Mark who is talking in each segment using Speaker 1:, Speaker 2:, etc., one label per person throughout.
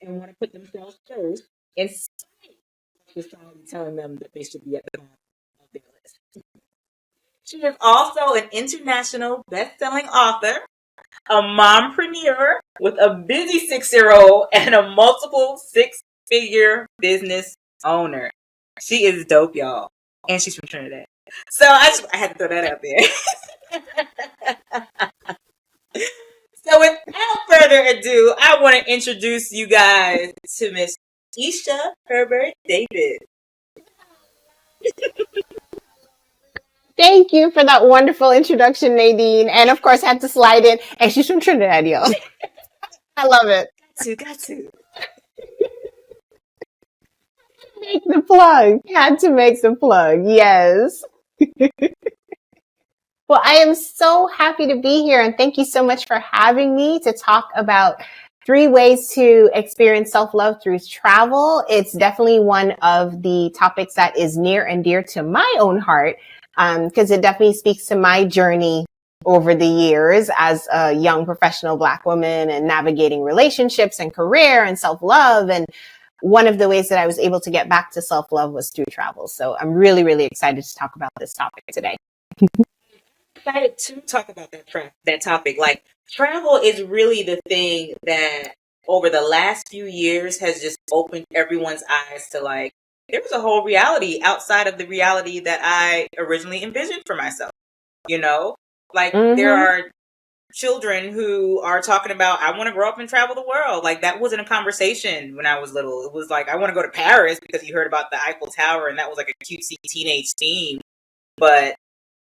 Speaker 1: and want to put themselves first in spite of society telling them that they should be at the bottom of their list. She is also an international best-selling author, a mompreneur with a busy 6-year-old, and a multiple six-figure business owner. She is dope, y'all. And she's from Trinidad. So I had to throw that out there. So without further ado, I want to introduce you guys to Miss Isha Herbert David.
Speaker 2: Thank you for that wonderful introduction, Nadine. And of course, had to slide in. And she's from Trinidad, y'all. I love it.
Speaker 1: Got to.
Speaker 2: Make the plug. Had to make the plug. Yes. Well, I am so happy to be here. And thank you so much for having me to talk about 3 ways to experience self-love through travel. It's definitely one of the topics that is near and dear to my own heart, because it definitely speaks to my journey over the years as a young professional Black woman and navigating relationships and career and self-love. And one of the ways that I was able to get back to self-love was through travel. So I'm really, really excited to talk about this topic today.
Speaker 1: Excited to talk about that topic. Like, travel is really the thing that over the last few years has just opened everyone's eyes to, like, there's a whole reality outside of the reality that I originally envisioned for myself. You know, like there are children who are talking about, I want to grow up and travel the world. Like, that wasn't a conversation when I was little. It was like, I want to go to Paris because you heard about the Eiffel Tower and that was like a cutesy teenage theme. But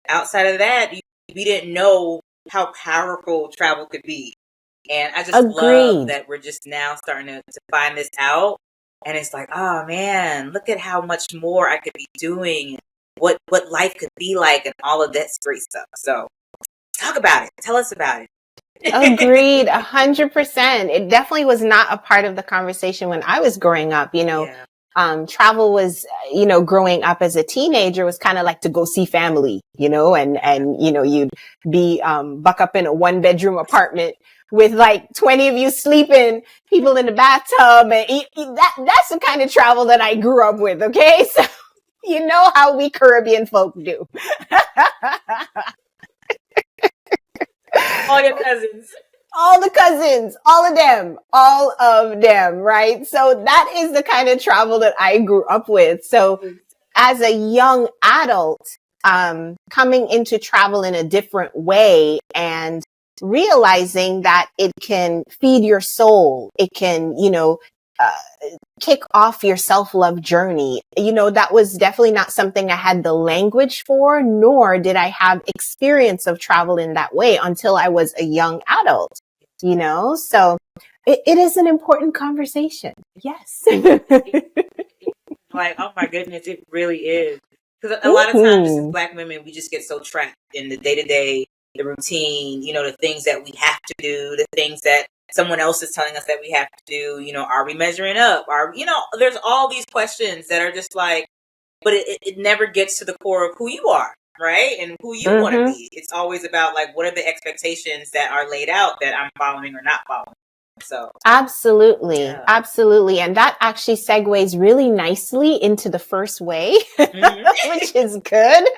Speaker 1: outside of that, we didn't know how powerful travel could be. And I just love that we're just now starting to find this out. And it's like, oh man, look at how much more I could be doing, what life could be like, and all of that great stuff. So talk about it. Tell us about it.
Speaker 2: Agreed, 100%. It definitely was not a part of the conversation when I was growing up. You know, travel was, you know, growing up as a teenager was kind of like to go see family, you know, and, you know, you'd be, buck up in a 1-bedroom apartment with like 20 of you sleeping, people in the bathtub. And that's the kind of travel that I grew up with. Okay. So you know how we Caribbean folk do.
Speaker 1: All your cousins.
Speaker 2: All the cousins, all of them, right? So that is the kind of travel that I grew up with. So as a young adult, coming into travel in a different way and realizing that it can feed your soul, it can, you know, kick off your self-love journey. You know, that was definitely not something I had the language for, nor did I have experience of travel in that way until I was a young adult, you know? So it is an important conversation. Yes.
Speaker 1: Like, oh my goodness, it really is. Because a lot of times, just as Black women, we just get so trapped in the day-to-day, the routine, you know, the things that we have to do, the things that someone else is telling us that we have to do. You know, are we measuring up? You know, there's all these questions that are just like, but it never gets to the core of who you are, right? And who you want to be. It's always about, like, what are the expectations that are laid out that I'm following or not following. So
Speaker 2: absolutely. And that actually segues really nicely into the first way, which is good.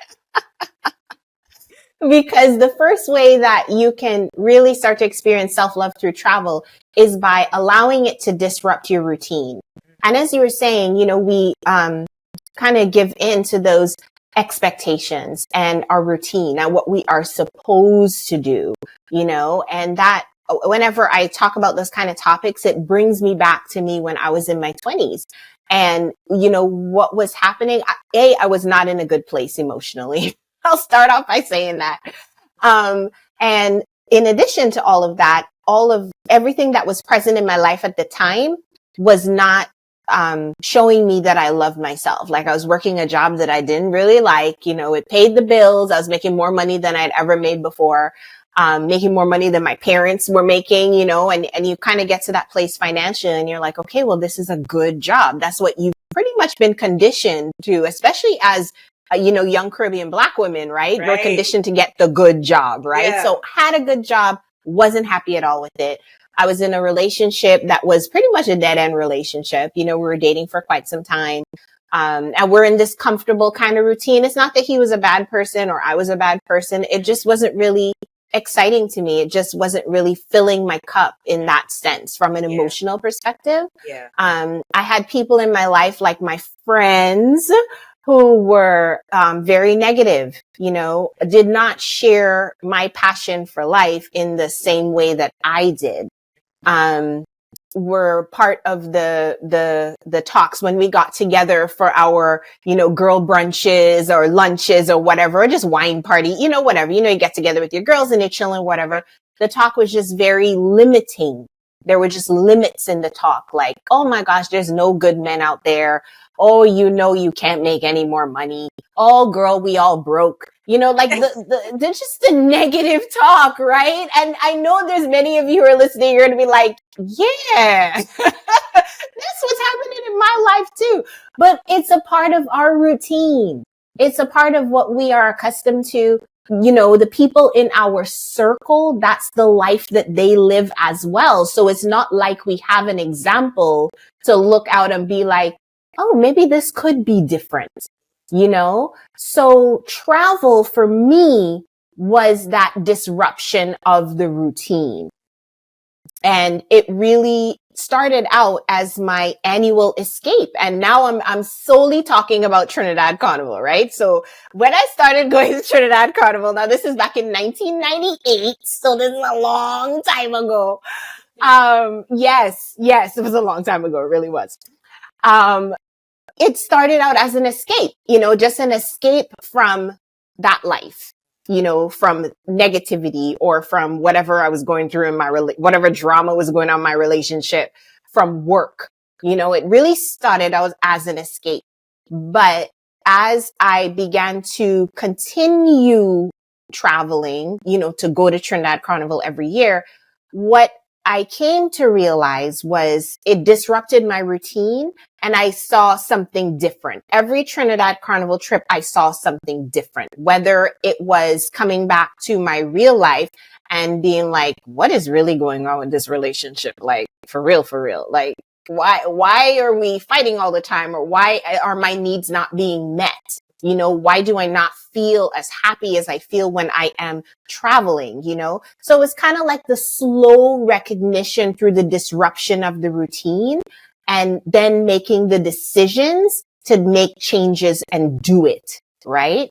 Speaker 2: Because the first way that you can really start to experience self-love through travel is by allowing it to disrupt your routine. And as you were saying, you know, we kind of give in to those expectations and our routine and what we are supposed to do, you know, and that whenever I talk about those kind of topics, it brings me back to me when I was in my 20s. And, you know, what was happening? I was not in a good place emotionally. I'll start off by saying that. And in addition to all of that, all of everything that was present in my life at the time was not showing me that I loved myself. Like, I was working a job that I didn't really like, you know, it paid the bills. I was making more money than I'd ever made before, making more money than my parents were making, you know, and you kind of get to that place financially and you're like, okay, well, this is a good job. That's what you've pretty much been conditioned to, especially as you know, young Caribbean Black women, right? We're conditioned to get the good job, right? Yeah. So had a good job, wasn't happy at all with it. I was in a relationship that was pretty much a dead end relationship. We were dating for quite some time. And we're in this comfortable kind of routine. It's not that he was a bad person or I was a bad person. It just wasn't really exciting to me. It just wasn't really filling my cup in that sense from an emotional perspective.
Speaker 1: Yeah.
Speaker 2: I had people in my life, like my friends, who were very negative, did not share my passion for life in the same way that I did. Were part of the talks when we got together for our, girl brunches or lunches or whatever, or just wine party, whatever, you get together with your girls and you're chilling, whatever. The talk was just very limiting. There were just limits in the talk. Like, oh my gosh, there's no good men out there. Oh, you can't make any more money. Oh, girl, we all broke. Like the just the negative talk, right? And I know there's many of you who are listening, you're going to be like, yeah, that's what's happening in my life too. But it's a part of our routine. It's a part of what we are accustomed to. The people in our circle, that's the life that they live as well. So it's not like we have an example to look out and be like, oh, maybe this could be different, So travel for me was that disruption of the routine. And it really started out as my annual escape. And now I'm solely talking about Trinidad Carnival, right? So when I started going to Trinidad Carnival, now this is back in 1998. So this is a long time ago. Yes, it was a long time ago. It really was. It started out as an escape, just an escape from that life, from negativity or from whatever I was going through in my, whatever drama was going on in my relationship, from work. It really started out as an escape. But as I began to continue traveling, to go to Trinidad Carnival every year, what I came to realize was it disrupted my routine and I saw something different. Every Trinidad Carnival trip, I saw something different, whether it was coming back to my real life and being like, what is really going on with this relationship? Like, for real. Like, why are we fighting all the time? Or why are my needs not being met? Why do I not feel as happy as I feel when I am traveling, So it's kind of like the slow recognition through the disruption of the routine and then making the decisions to make changes and do it, right?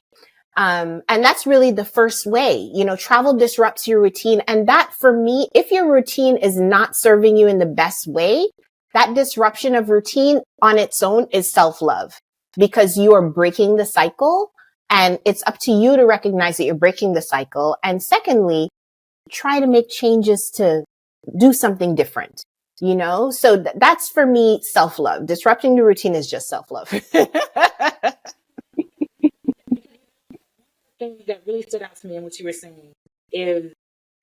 Speaker 2: And that's really the first way, travel disrupts your routine. And that for me, if your routine is not serving you in the best way, that disruption of routine on its own is self-love. Because you are breaking the cycle and it's up to you to recognize that you're breaking the cycle. And secondly, try to make changes to do something different, So that's for me, self-love. Disrupting the routine is just self-love.
Speaker 1: Thing that really stood out to me in what you were saying is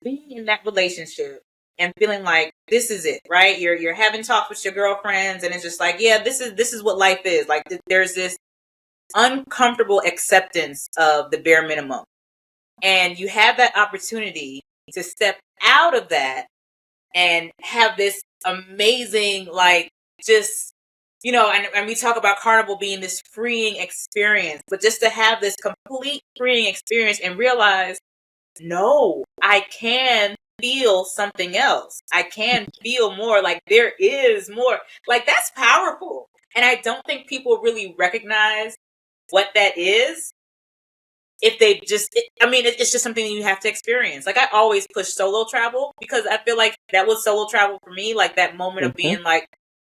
Speaker 1: being in that relationship and feeling like this is it, right? You're having talks with your girlfriends and it's just like, yeah, this is what life is. Like there's this uncomfortable acceptance of the bare minimum. And you have that opportunity to step out of that and have this amazing, like, just, and we talk about Carnival being this freeing experience, but just to have this complete freeing experience and realize, no, I can feel something else. I can feel more. Like there is more. Like that's powerful. And I don't think people really recognize what that is if they just, it's just something you have to experience. Like I always push solo travel because I feel like that was solo travel for me. Like that moment of being like,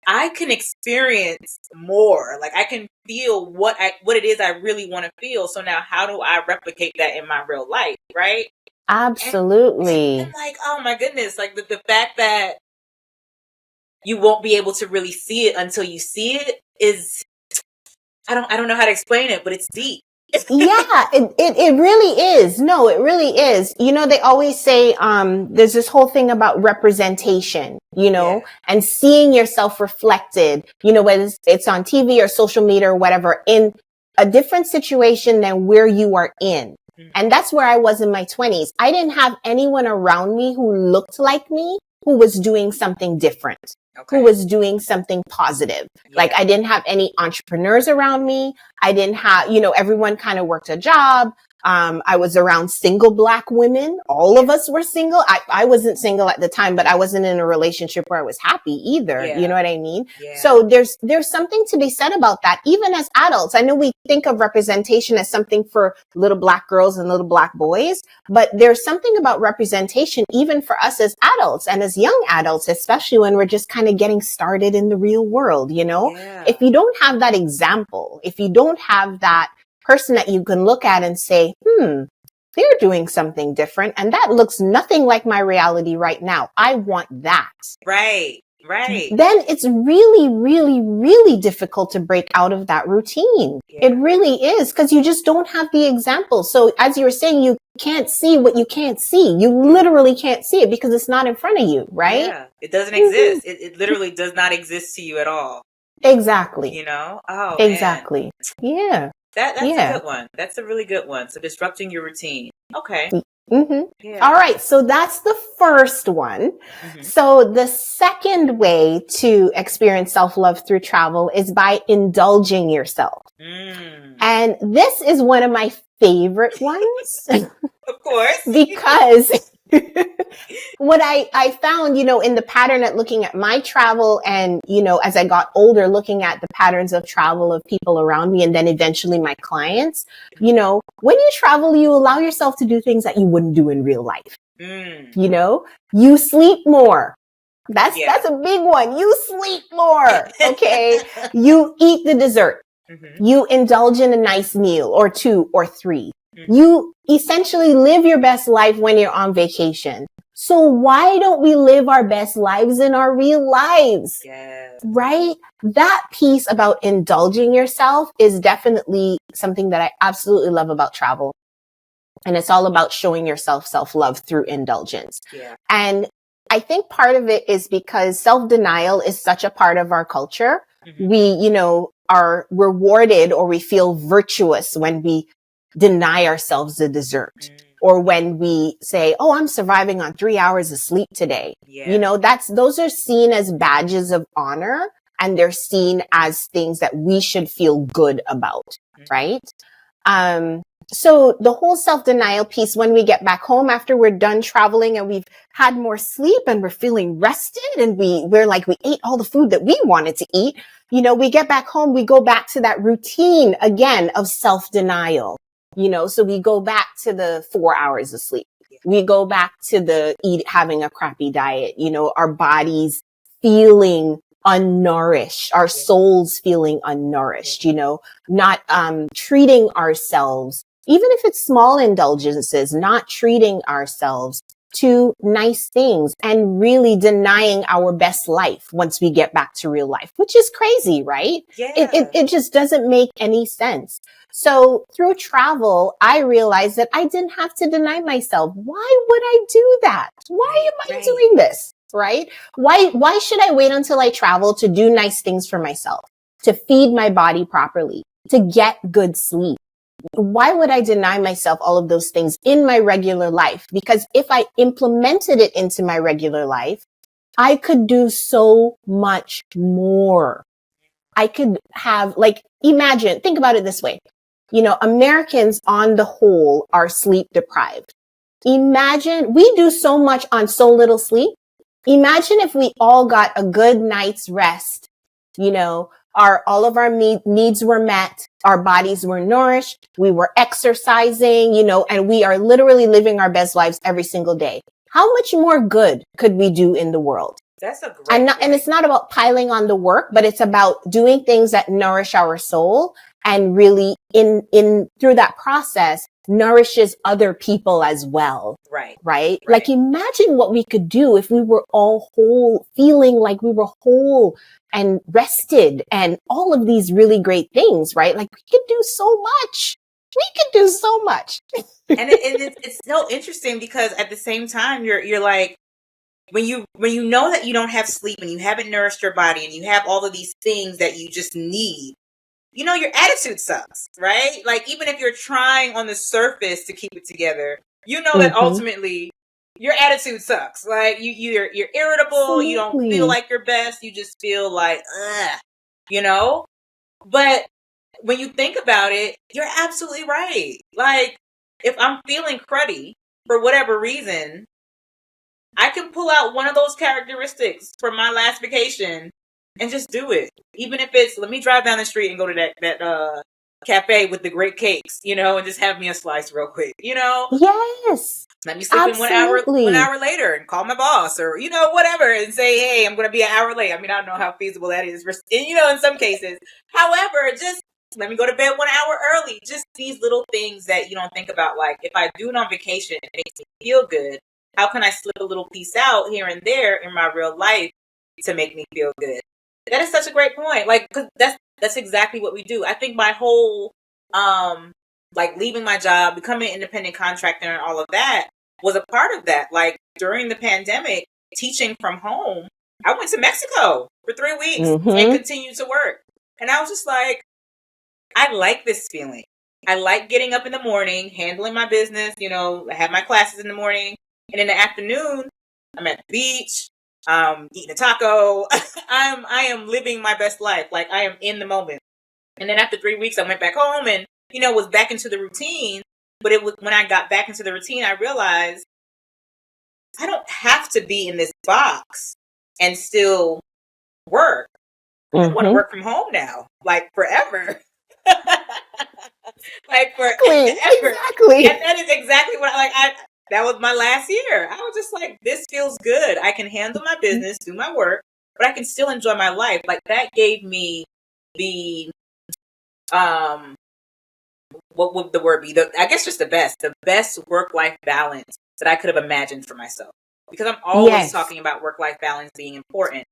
Speaker 1: I can experience more. Like I can feel what it is I really want to feel. So now how do I replicate that in my real life? Right.
Speaker 2: Absolutely.
Speaker 1: And like, oh my goodness. Like the fact that you won't be able to really see it until you see it is, I don't know how to explain it, but it's deep.
Speaker 2: Yeah, it really is. No, it really is. They always say, there's this whole thing about representation, and seeing yourself reflected, whether it's on TV or social media or whatever, in a different situation than where you are in. And that's where I was in my 20s. I didn't have anyone around me who looked like me. who was doing something different,
Speaker 1: Okay.
Speaker 2: who was doing something positive.
Speaker 1: Yeah.
Speaker 2: Like I didn't have any entrepreneurs around me. I didn't have, everyone kind of worked a job. I was around single Black women. All of us were single. I wasn't single at the time, but I wasn't in a relationship where I was happy either.
Speaker 1: Yeah.
Speaker 2: You know what I mean?
Speaker 1: Yeah.
Speaker 2: So there's something to be said about that. Even as adults, I know we think of representation as something for little Black girls and little Black boys, but there's something about representation even for us as adults and as young adults, especially when we're just kind of getting started in the real world,
Speaker 1: Yeah.
Speaker 2: If you don't have that example, if you don't have that person that you can look at and say, they're doing something different, and that looks nothing like my reality right now. I want that.
Speaker 1: Right.
Speaker 2: Then it's really, really, really difficult to break out of that routine.
Speaker 1: Yeah.
Speaker 2: It really is, because you just don't have the example. So as you were saying, you can't see what you can't see. You literally can't see it because it's not in front of you, right?
Speaker 1: Yeah. It doesn't exist. It literally does not exist to you at all.
Speaker 2: Exactly.
Speaker 1: Oh,
Speaker 2: exactly.
Speaker 1: man.
Speaker 2: Yeah.
Speaker 1: That's a good one. That's a really good one. So disrupting your routine. Okay.
Speaker 2: Yeah. All right. So that's the first one. So the second way to experience self-love through travel is by indulging yourself. And this is one of my favorite ones.
Speaker 1: Of course.
Speaker 2: Because what I found, in the pattern at looking at my travel and, as I got older, looking at the patterns of travel of people around me and then eventually my clients, when you travel, you allow yourself to do things that you wouldn't do in real life. You sleep more. That's a big one. You sleep more. Okay. You eat the dessert. You indulge in a nice meal or 2 or 3. You essentially live your best life when you're on vacation. So why don't we live our best lives in our real lives?
Speaker 1: Yes.
Speaker 2: Right? That piece about indulging yourself is definitely something that I absolutely love about travel. And it's all about showing yourself self-love through indulgence.
Speaker 1: Yeah.
Speaker 2: And I think part of it is because self-denial is such a part of our culture. We, are rewarded or we feel virtuous when we deny ourselves the dessert or when we say, oh, I'm surviving on 3 hours of sleep today.
Speaker 1: Yeah.
Speaker 2: Those are seen as badges of honor and they're seen as things that we should feel good about. Right. So the whole self-denial piece, when we get back home after we're done traveling and we've had more sleep and we're feeling rested and we're like, we ate all the food that we wanted to eat. We get back home, we go back to that routine again of self-denial, so we go back to the 4 hours of sleep. We go back to having a crappy diet, our bodies feeling unnourished, our souls feeling unnourished, not treating ourselves, even if it's small indulgences, not treating ourselves to nice things and really denying our best life once we get back to real life, which is crazy, right?
Speaker 1: Yeah.
Speaker 2: It just doesn't make any sense. So through travel, I realized that I didn't have to deny myself. Why would I do that? Why am I doing this? Right? Why should I wait until I travel to do nice things for myself, to feed my body properly, to get good sleep? Why would I deny myself all of those things in my regular life? Because if I implemented it into my regular life, I could do so much more. I could have, think about it this way. Americans on the whole are sleep deprived. Imagine we do so much on so little sleep. Imagine if we all got a good night's rest, all of our needs were met, our bodies were nourished, we were exercising, and we are literally living our best lives every single day. How much more good could we do in the world?
Speaker 1: That's a great point.
Speaker 2: And it's not about piling on the work, but it's about doing things that nourish our soul and really through that process nourishes other people as well. Right? Like imagine what we could do if we were all whole, feeling like we were whole and rested and all of these really great things, right? Like we could do so much.
Speaker 1: And it's so interesting because at the same time, you're like, when you know that you don't have sleep and you haven't nourished your body and you have all of these things that you just need, your attitude sucks, right? Like even if you're trying on the surface to keep it together, that ultimately your attitude sucks. Like you're irritable. You don't feel
Speaker 2: Absolutely.
Speaker 1: like your best. You just feel like, ugh, you know. But when you think about it, you're absolutely right. Like if I'm feeling cruddy for whatever reason, I can pull out one of those characteristics from my last vacation and just do it. Even if it's let me drive down the street and go to that cafe with the great cakes, and just have me a slice real quick,
Speaker 2: Yes.
Speaker 1: Let me sleep in one
Speaker 2: Absolutely.
Speaker 1: hour later and call my boss or whatever and say, hey, I'm going to be an hour late. I mean, I don't know how feasible that is, in some cases. However, just let me go to bed 1 hour early. Just these little things that you don't think about. Like if I do it on vacation, it makes me feel good. How can I slip a little piece out here and there in my real life to make me feel good? That is such a great point. Like, cause that's exactly what we do. I think my whole, like leaving my job, becoming an independent contractor and all of that was a part of that. Like during the pandemic, teaching from home, I went to Mexico for 3 weeks and
Speaker 2: Mm-hmm.
Speaker 1: continued to work. And I was just like, I like this feeling. I like getting up in the morning, handling my business, I have my classes in the morning. And in the afternoon, I'm at the beach, eating a taco. I am living my best life. Like I am in the moment. And then after 3 weeks, I went back home and, was back into the routine. But it was when I got back into the routine, I realized I don't have to be in this box and still work. I want to
Speaker 2: Mm-hmm.
Speaker 1: work from home now, like forever. Like forever.
Speaker 2: Exactly.
Speaker 1: And
Speaker 2: Exactly.
Speaker 1: that is exactly what that was my last year. I was just like, this feels good. I can handle my business, do my work, but I can still enjoy my life. Like that gave me the um what would the word be? I guess just the best work-life balance that I could have imagined for myself. Because I'm always
Speaker 2: Yes.
Speaker 1: talking about work-life balance being important.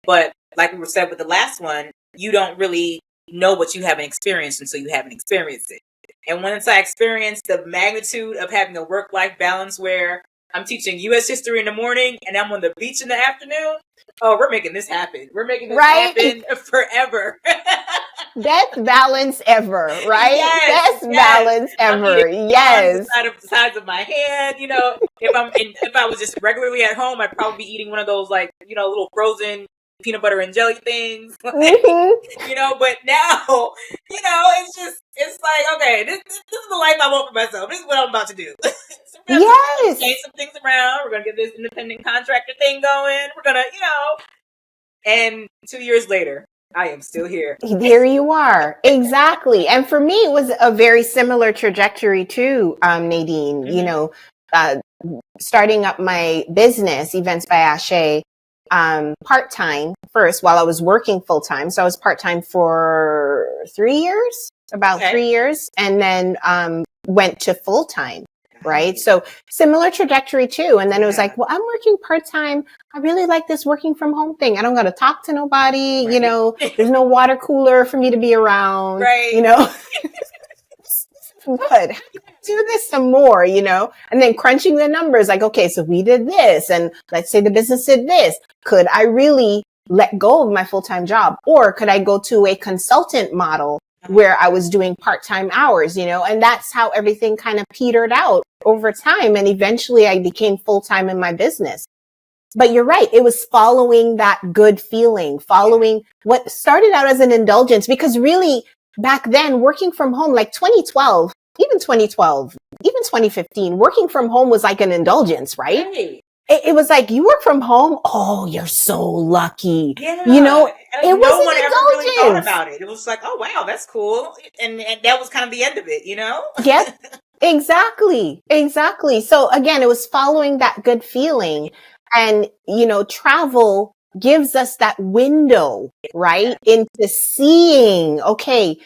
Speaker 1: But like we were said with the last one, you don't really know what you haven't experienced until you haven't experienced it. And once I experienced the magnitude of having a work-life balance where I'm teaching US history in the morning and I'm on the beach in the afternoon, oh, we're making this happen. We're making this
Speaker 2: Right?
Speaker 1: happen forever.
Speaker 2: Best balance ever, right?
Speaker 1: Yes,
Speaker 2: Best
Speaker 1: yes.
Speaker 2: balance
Speaker 1: I'm eating
Speaker 2: ever.
Speaker 1: on the
Speaker 2: Yes.
Speaker 1: sides of my hand. If I was just regularly at home, I'd probably be eating one of those like little frozen peanut butter and jelly things.
Speaker 2: Mm-hmm.
Speaker 1: But now it's like okay, this is the life I want for myself. This is what I'm about to do. So we're gonna change
Speaker 2: Yes.
Speaker 1: some things around. We're gonna get this independent contractor thing going. We're gonna and 2 years later, I am still here.
Speaker 2: Here you are. Exactly. And for me, it was a very similar trajectory too, Nadine.
Speaker 1: Mm-hmm.
Speaker 2: Uh, starting up my business, Events by Ashe, part-time first while I was working full-time. So I was part-time for 3 years, about
Speaker 1: Okay.
Speaker 2: 3 years, and then went to full-time. Right.
Speaker 1: Nice.
Speaker 2: So similar trajectory too. And then it was
Speaker 1: Yeah.
Speaker 2: like, well, I'm working part-time. I really like this working from home thing. I don't got to talk to nobody.
Speaker 1: Right.
Speaker 2: There's no water cooler for me to be around,
Speaker 1: Right.
Speaker 2: Good. Do this some more, and then crunching the numbers like, okay, so we did this and let's say the business did this. Could I really let go of my full-time job or could I go to a consultant model where I was doing part-time hours, and that's how everything kind of petered out over time. And eventually I became full-time in my business. But you're right. It was following that good feeling, following what started out as an indulgence, because really back then working from home, like 2012, even 2015, working from home was like an indulgence, right?
Speaker 1: Right.
Speaker 2: It was like you work from home. Oh, you're so lucky.
Speaker 1: Yeah.
Speaker 2: It was
Speaker 1: No one ever really
Speaker 2: an
Speaker 1: thought
Speaker 2: indulgence.
Speaker 1: about it. It was like, oh wow, that's cool. And that was kind of the end of it,
Speaker 2: Yep. Exactly. Exactly. So again, it was following that good feeling and, travel gives us that window, right? Into seeing, okay,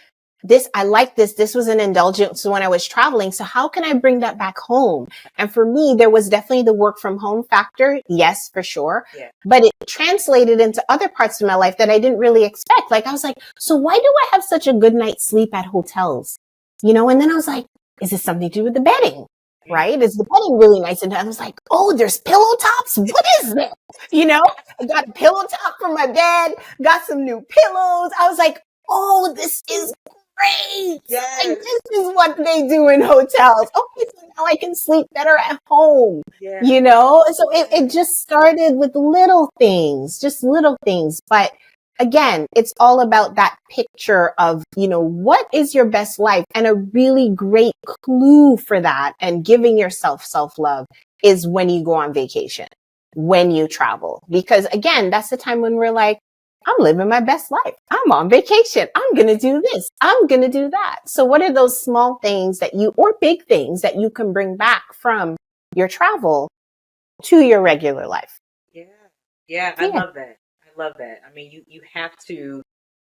Speaker 2: I like this. This was an indulgence when I was traveling. So how can I bring that back home? And for me, there was definitely the work from home factor. Yes, for sure.
Speaker 1: Yeah.
Speaker 2: But it translated into other parts of my life that I didn't really expect. Like I was like, so why do I have such a good night's sleep at hotels? And then I was like, is this something to do with the bedding? Right? Is the bedding really nice? And I was like, oh, there's pillow tops. What is that? I got a pillow top for my bed, got some new pillows. I was like, oh, this is great. Like,
Speaker 1: Yes.
Speaker 2: this is what they do in hotels. Okay, so now I can sleep better at home.
Speaker 1: Yeah.
Speaker 2: You know? So it just started with little things, just little things. But again, it's all about that picture of, you know, what is your best life? And a really great clue for that and giving yourself self-love is when you go on vacation, when you travel. Because again, that's the time when we're like, I'm living my best life. I'm on vacation. I'm going to do this. I'm going to do that. So what are those small things that you, or big things that you can bring back from your travel to your regular life?
Speaker 1: Yeah. Yeah. I
Speaker 2: Yeah.
Speaker 1: love that. I love that. I mean, you have to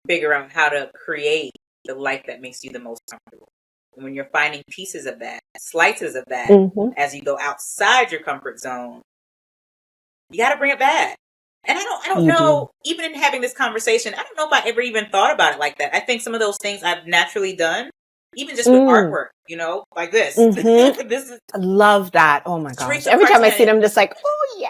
Speaker 1: figure out how to create the life that makes you the most comfortable. And when you're finding pieces of that, slices of that,
Speaker 2: Mm-hmm.
Speaker 1: as you go outside your comfort zone, you got to bring it back. And I don't
Speaker 2: You do.
Speaker 1: know, even in having this conversation, I don't know if I ever even thought about it like that. I think some of those things I've naturally done, even just with
Speaker 2: Mm.
Speaker 1: artwork, you know, like this.
Speaker 2: Mm-hmm.
Speaker 1: This is
Speaker 2: I love that. Oh my gosh.
Speaker 1: streets of
Speaker 2: Every time I see
Speaker 1: Cartagena.
Speaker 2: them, I'm just like, oh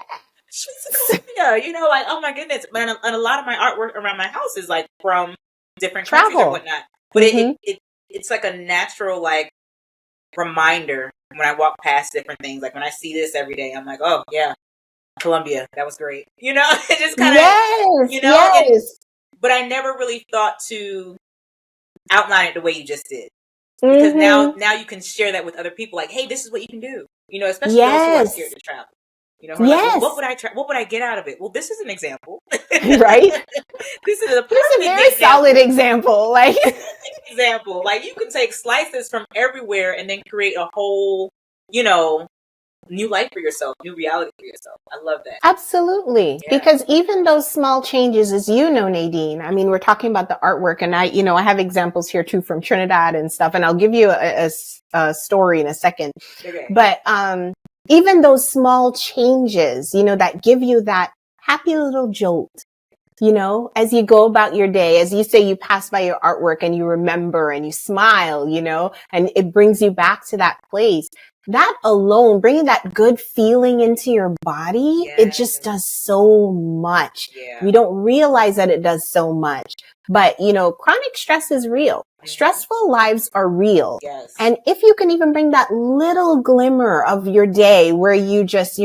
Speaker 1: Streets
Speaker 2: yes.
Speaker 1: of Colombia, you know, like, oh my goodness. And a lot of my artwork around my house is like from different countries or
Speaker 2: Travel.
Speaker 1: whatnot. But
Speaker 2: Mm-hmm.
Speaker 1: it's like a natural, like, reminder when I walk past different things. Like when I see this every day, I'm like, oh yeah, Colombia, that was great. You know, it just kind of,
Speaker 2: Yes.
Speaker 1: you know,
Speaker 2: Yes.
Speaker 1: but I never really thought to outline it the way you just did. Because
Speaker 2: Mm-hmm.
Speaker 1: now you can share that with other people. Like, hey, this is what you can do. You know, especially those who are scared
Speaker 2: Yes.
Speaker 1: to travel. You know, who are like, well, what
Speaker 2: Yes.
Speaker 1: would I try? What would I get out of it? Well, this is an example.
Speaker 2: Right?
Speaker 1: This is a
Speaker 2: There's a
Speaker 1: perfect
Speaker 2: very solid
Speaker 1: example.
Speaker 2: example. Like,
Speaker 1: Example. Like you can take slices from everywhere and then create a whole, you know, new life for yourself, new reality for yourself. I love that.
Speaker 2: absolutely.
Speaker 1: Yeah.
Speaker 2: Because even those small changes, as you know, Nadine, I mean, we're talking about the artwork and I have examples here too from Trinidad and stuff. And I'll give you a story in a second.
Speaker 1: Okay.
Speaker 2: But, even those small changes, that give you that happy little jolt. As you go about your day, as you say, you pass by your artwork and you remember and you smile, and it brings you back to that place. That alone, bringing that good feeling into your body, it
Speaker 1: Yes.
Speaker 2: just does so much.
Speaker 1: Yeah.
Speaker 2: We don't realize that it does so much. But, chronic stress is real.
Speaker 1: Mhm.
Speaker 2: Stressful lives are real.
Speaker 1: Yes.
Speaker 2: And if you can even bring that little glimmer of your day where you're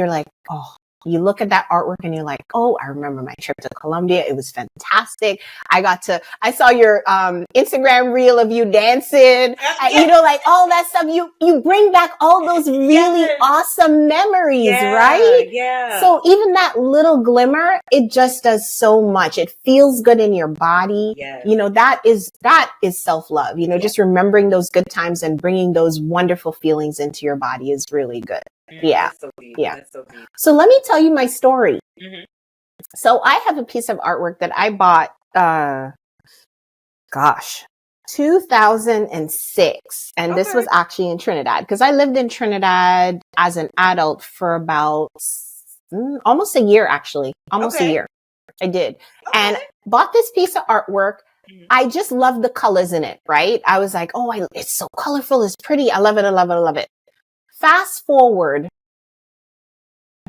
Speaker 2: like, oh, you look at that artwork and you're like, oh, I remember my trip to Colombia. It was fantastic. I saw your Instagram reel of you dancing,
Speaker 1: Yeah.
Speaker 2: like all that stuff. You bring back all those really
Speaker 1: Yes.
Speaker 2: awesome memories,
Speaker 1: Yeah.
Speaker 2: right?
Speaker 1: Yeah.
Speaker 2: So even that little glimmer, it just does so much. It feels good in your body.
Speaker 1: Yes.
Speaker 2: That is self-love. Just remembering those good times and bringing those wonderful feelings into your body is really good. Yeah.
Speaker 1: That's so deep.
Speaker 2: Yeah.
Speaker 1: That's so deep.
Speaker 2: So let me tell you my story.
Speaker 1: Mm-hmm.
Speaker 2: So I have a piece of artwork that I bought, 2006. And this was actually in Trinidad because I lived in Trinidad as an adult for about almost a year, actually. Almost a year. I did.
Speaker 1: Okay.
Speaker 2: And bought this piece of artwork.
Speaker 1: Mhm.
Speaker 2: I just loved the colors in it, right? I was like, oh, it's so colorful. It's pretty. I love it. I love it. I love it. Fast forward,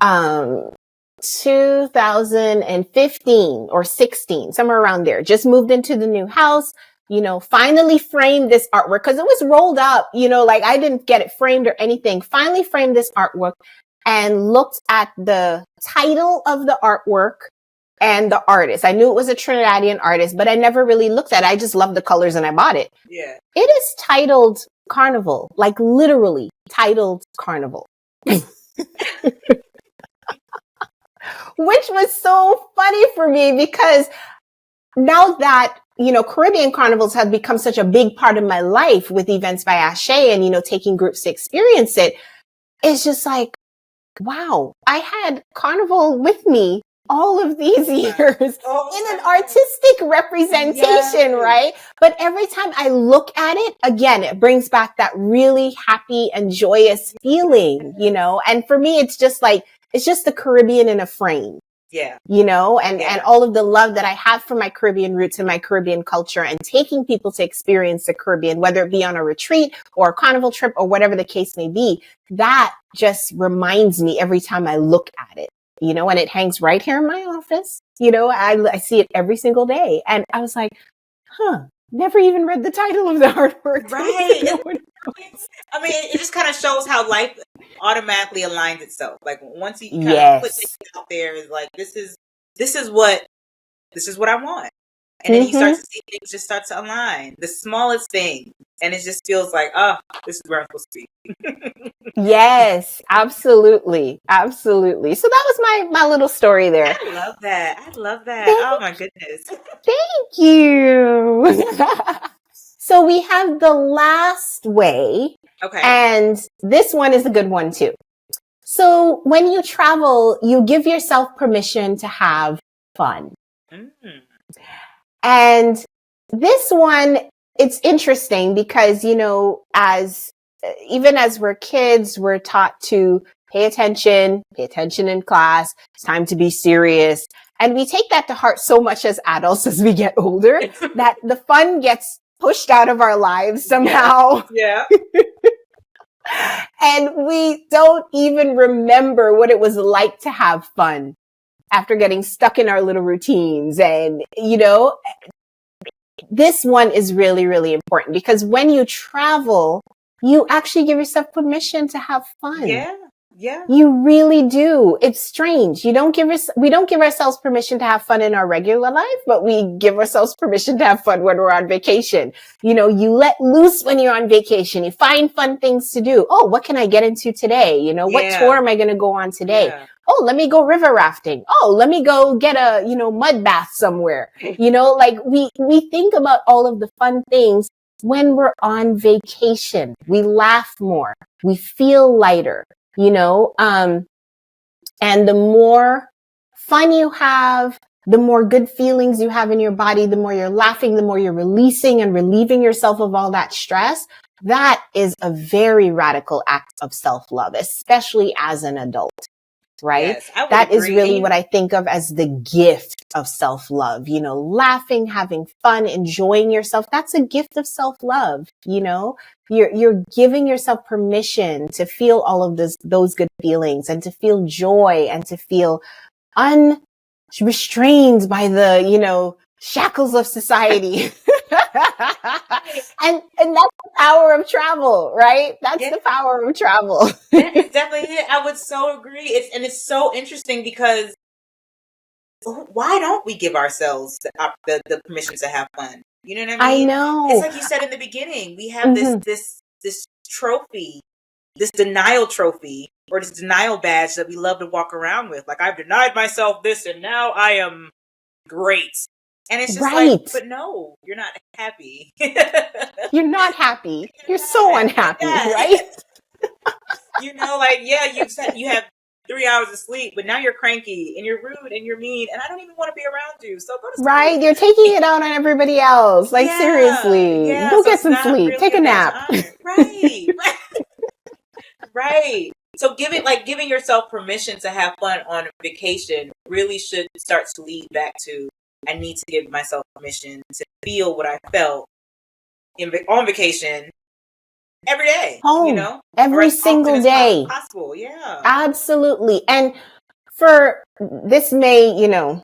Speaker 2: 2015 or 16, somewhere around there. Just moved into the new house, finally framed this artwork because it was rolled up, like I didn't get it framed or anything. Finally framed this artwork and looked at the title of the artwork and the artist. I knew it was a Trinidadian artist, but I never really looked at it. I just loved the colors and I bought it.
Speaker 1: Yeah.
Speaker 2: It is titled Carnival, like literally titled Carnival. Which was so funny for me because now that, Caribbean carnivals have become such a big part of my life with Events by Ashe and, taking groups to experience it, it's just like, wow, I had Carnival with me all of these years in an artistic representation, right? But every time I look at it, again, it brings back that really happy and joyous feeling, and for me, it's just the Caribbean in a frame.
Speaker 1: Yeah.
Speaker 2: And all of the love that I have for my Caribbean roots and my Caribbean culture and taking people to experience the Caribbean, whether it be on a retreat or a carnival trip or whatever the case may be, that just reminds me every time I look at it, and it hangs right here in my office. I see it every single day. And I was like, Never even read the title of the artwork.
Speaker 1: Right. I mean, it just kind of shows how life automatically aligns itself. Like once you kind of put
Speaker 2: Yes.
Speaker 1: things out there, is like this is what I want, and then you start
Speaker 2: Mm-hmm.
Speaker 1: to see things just start to align. The smallest thing, and it just feels like, oh, this is where I'm supposed to be.
Speaker 2: Yes, absolutely. Absolutely. So that was my little story there.
Speaker 1: I love that. I love that.
Speaker 2: Thank
Speaker 1: Oh my goodness.
Speaker 2: Thank you. So we have the last way,
Speaker 1: Okay.
Speaker 2: and this one is a good one too. So when you travel, you give yourself permission to have fun.
Speaker 1: Mm.
Speaker 2: And this one, it's interesting because, you know, even as we're kids, we're taught to pay attention in class. It's time to be serious. And we take that to heart so much as adults as we get older that the fun gets pushed out of our lives somehow.
Speaker 1: Yeah.
Speaker 2: And we don't even remember what it was like to have fun after getting stuck in our little routines. And, you know, this one is really, really important because when you travel, you actually give yourself permission to have fun.
Speaker 1: Yeah. Yeah.
Speaker 2: You really do. It's strange. We don't give ourselves permission to have fun in our regular life, but we give ourselves permission to have fun when we're on vacation. You know, you let loose when you're on vacation. You find fun things to do. Oh, what can I get into today? You know, what tour am I going to go on today?
Speaker 1: Yeah.
Speaker 2: Oh, let me go river rafting. Oh, let me go get a, you know, mud bath somewhere. You know, like we think about all of the fun things when we're on vacation. We laugh more. We feel lighter. You know, and the more fun you have, the more good feelings you have in your body, the more you're laughing, the more you're releasing and relieving yourself of all that stress. That is a very radical act of self-love, especially as an adult. Right?
Speaker 1: Yes, I would
Speaker 2: That is
Speaker 1: agree.
Speaker 2: really what I think of as the gift of self-love. You know, laughing, having fun, enjoying yourself. That's a gift of self-love. You know, you're giving yourself permission to feel all of those good feelings and to feel joy and to feel unrestrained by the, you know, shackles of society. and that's the power of travel, right? That's the power of travel.
Speaker 1: That is definitely it. I would so agree. It's so interesting because why don't we give ourselves the permission to have fun? You know what I
Speaker 2: I
Speaker 1: mean?
Speaker 2: know.
Speaker 1: It's like you said in the beginning. We have this trophy, this denial trophy, or this denial badge that we love to walk around with. Like, I've denied myself this, and now I am great. And it's just like, but no, you're not happy.
Speaker 2: You're not happy. You're so unhappy, right?
Speaker 1: You know, like, yeah, you have 3 hours of sleep, but now you're cranky and you're rude and you're mean, and I don't even want to be around you. So go to sleep.
Speaker 2: Right? You're taking it out on everybody else. Like, seriously. Go
Speaker 1: so
Speaker 2: get some sleep.
Speaker 1: really
Speaker 2: Take a nap.
Speaker 1: Right. Right. So giving yourself permission to have fun on vacation really should start to lead back to, I need to give myself permission to feel what I felt on vacation every day.
Speaker 2: Home.
Speaker 1: You know?
Speaker 2: Every single day.
Speaker 1: Possible. Yeah.
Speaker 2: Absolutely. And for this may, you know,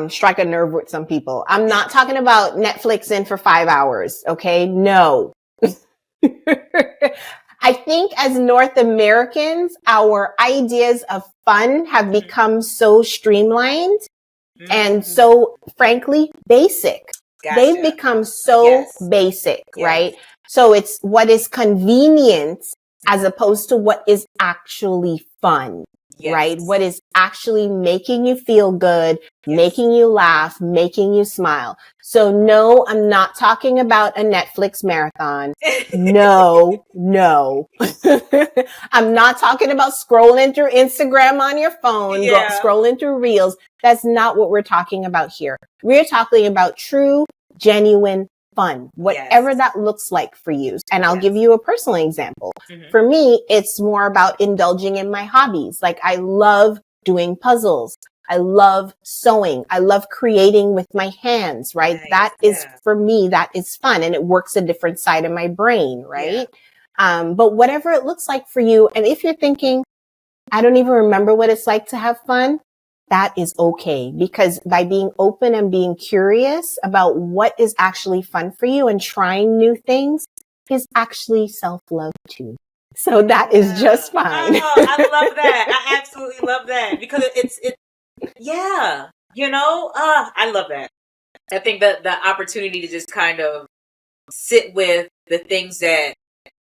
Speaker 2: strike a nerve with some people. I'm not talking about Netflixing for 5 hours. Okay. No. I think as North Americans, our ideas of fun have become so streamlined and so, frankly, basic.
Speaker 1: Gotcha.
Speaker 2: They've become so basic, right? So it's what is convenient as opposed to what is actually fun, right? What is actually making you feel good, making you laugh, making you smile. So no, I'm not talking about a Netflix marathon. No. I'm not talking about scrolling through Instagram on your phone, scrolling through reels. That's not what we're talking about here. We're talking about true, genuine fun, whatever that looks like for you. And I'll give you a personal example. For me, it's more about indulging in my hobbies. Like, I love doing puzzles. I love sewing. I love creating with my hands, right? That is, for me, that is fun. And it works a different side of my brain, right? But whatever it looks like for you. And if you're thinking, I don't even remember what it's like to have fun, that is okay, because by being open and being curious about what is actually fun for you and trying new things is actually self-love too. So that is just fine.
Speaker 1: Oh, I love that. I absolutely love that because yeah, I love that. I think that the opportunity to just kind of sit with the things that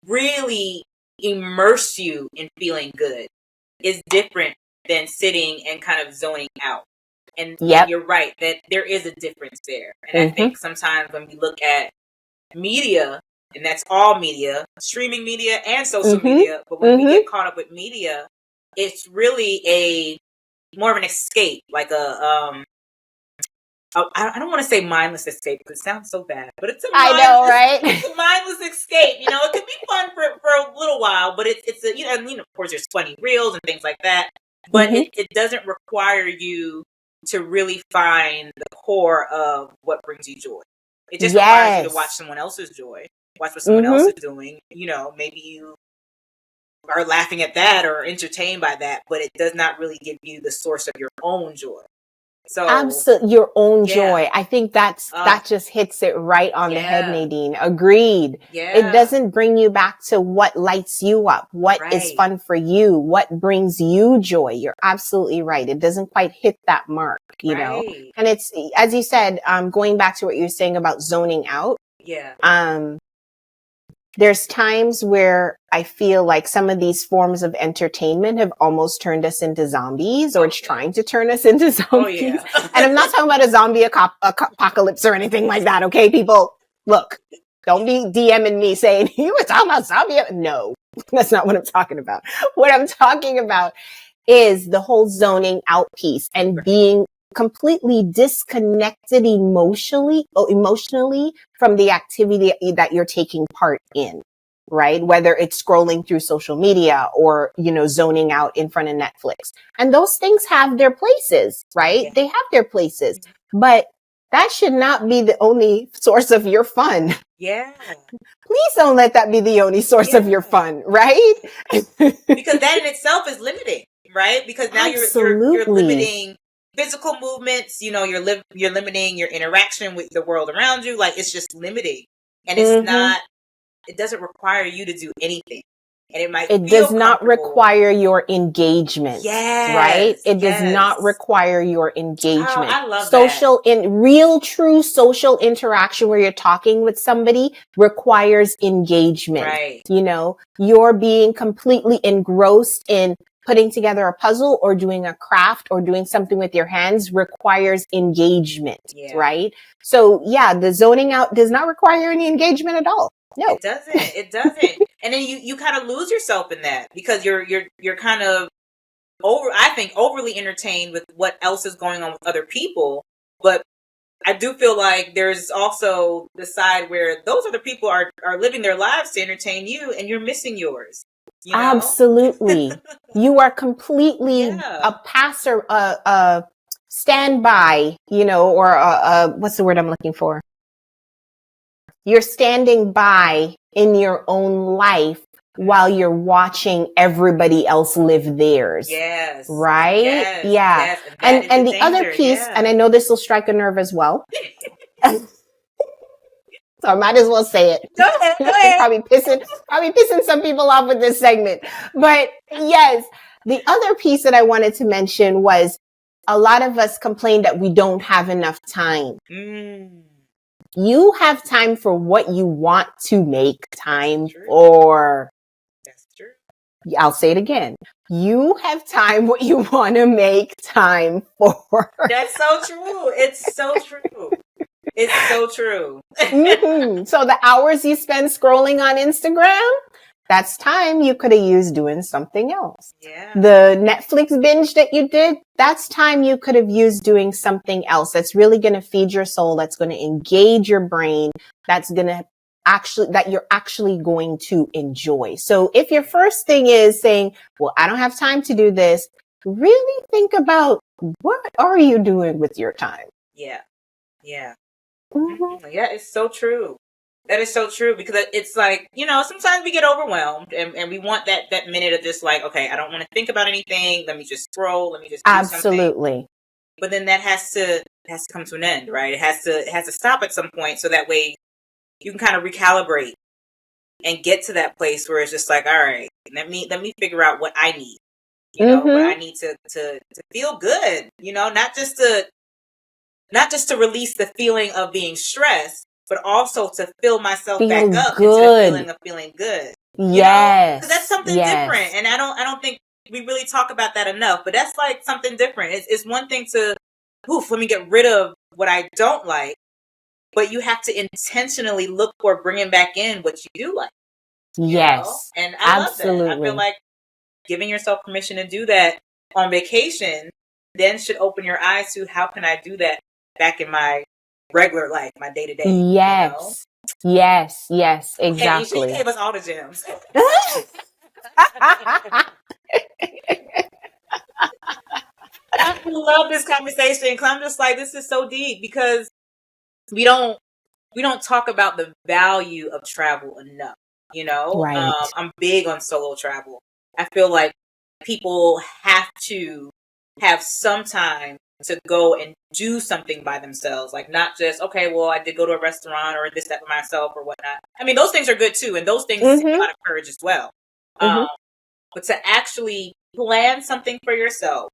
Speaker 1: really immerse you in feeling good is different than sitting and kind of zoning out. And
Speaker 2: Yep.
Speaker 1: you're right that there is a difference there. And I think sometimes when we look at media, and that's all media, streaming media and social media, but when we get caught up with media, it's really a more of an escape, like I don't want to say mindless escape because it sounds so bad, but it's
Speaker 2: I know, right?
Speaker 1: It's a mindless escape. It can be fun for a little while, but it's a of course there's funny reels and things like that, but it doesn't require you to really find the core of what brings you joy. It just requires you to watch someone else's joy, watch what someone else is doing. Maybe you are laughing at that or entertained by that, but it does not really give you the source of your own joy. So
Speaker 2: absolutely, your own joy. I think that just hits it right on the head, Nadine. Agreed.
Speaker 1: Yeah.
Speaker 2: It doesn't bring you back to what lights you up, what is fun for you, what brings you joy. You're absolutely right. It doesn't quite hit that mark, you know. And it's, as you said, going back to what you were saying about zoning out.
Speaker 1: Yeah.
Speaker 2: There's times where I feel like some of these forms of entertainment have almost turned us into zombies, or it's trying to turn us into zombies.
Speaker 1: Oh, yeah.
Speaker 2: And I'm not talking about a zombie apocalypse or anything like that, okay, people? Look, don't be DMing me saying, you were talking about zombie. No, that's not what I'm talking about. What I'm talking about is the whole zoning out piece and being completely disconnected emotionally from the activity that you're taking part in, right? Whether it's scrolling through social media or, zoning out in front of Netflix. And those things have their places, right? Yeah. They have their places, but that should not be the only source of your fun.
Speaker 1: Yeah.
Speaker 2: Please don't let that be the only source of your fun, right?
Speaker 1: Because that in itself is limiting, right? Because now you're limiting physical movements, you're limiting your interaction with the world around you. Like, it's just limiting. And it doesn't require you to do anything. And
Speaker 2: it does not require your engagement, right? It does not require your engagement. Oh,
Speaker 1: I love that.
Speaker 2: In real, true social interaction where you're talking with somebody requires engagement.
Speaker 1: Right.
Speaker 2: You're being completely engrossed in putting together a puzzle or doing a craft or doing something with your hands requires engagement, right? So the zoning out does not require any engagement at all. No,
Speaker 1: it doesn't. And then you kind of lose yourself in that because you're kind of overly entertained with what else is going on with other people. But I do feel like there's also the side where those other people are living their lives to entertain you and you're missing yours.
Speaker 2: Absolutely. You are completely a passer, standby, or what's the word I'm looking for? You're standing by in your own life while you're watching everybody else live theirs.
Speaker 1: Yes.
Speaker 2: Right?
Speaker 1: Yes.
Speaker 2: Yeah.
Speaker 1: Yes.
Speaker 2: And the other piece, and I know this will strike a nerve as well. So I might as well say it.
Speaker 1: Go ahead.
Speaker 2: probably pissing some people off with this segment. But yes, the other piece that I wanted to mention was a lot of us complain that we don't have enough time. You have time for what you want to make time for.
Speaker 1: That's true.
Speaker 2: I'll say it again. You have time what you want to make time for.
Speaker 1: That's so true. It's so true. It's so true.
Speaker 2: So the hours you spend scrolling on Instagram, that's time you could have used doing something else.
Speaker 1: Yeah.
Speaker 2: The Netflix binge that you did, that's time you could have used doing something else that's really going to feed your soul, that's going to engage your brain, that you're actually going to enjoy. So if your first thing is saying, well, I don't have time to do this, really think about what are you doing with your time?
Speaker 1: Yeah. Yeah.
Speaker 2: Mm-hmm.
Speaker 1: Yeah, it's so true. That is so true, because it's like, sometimes we get overwhelmed, and we want that minute of just like, okay, I don't want to think about anything. Let me just scroll. Let me just do something.
Speaker 2: Absolutely.
Speaker 1: But then that has to come to an end, right? It has to stop at some point, so that way you can kind of recalibrate and get to that place where it's just like, all right, let me figure out what I need. What I need to feel good. Not just to release the feeling of being stressed, but also to fill myself back up into the feeling of feeling good.
Speaker 2: Yes.
Speaker 1: Because that's something different, and I don't think we really talk about that enough. But that's like something different. It's one thing to, let me get rid of what I don't like, but you have to intentionally look for bringing back in what you do like.
Speaker 2: Yes.
Speaker 1: And I love that. I
Speaker 2: Absolutely.
Speaker 1: feel like giving yourself permission to do that on vacation then should open your eyes to, how can I do that back in my regular life, my day to day.
Speaker 2: Yes. Yes. Yes.
Speaker 1: Okay, Isha, you
Speaker 2: Exactly.
Speaker 1: gave us all the gems. I love this conversation, because I'm just like, this is so deep, because we don't talk about the value of travel enough.
Speaker 2: Right.
Speaker 1: I'm big on solo travel. I feel like people have to have some time to go and do something by themselves. Like, not just, okay, well, I did go to a restaurant or this, that by myself or whatnot. I mean, those things are good too. And those things take a lot of courage as well. But to actually plan something for yourself,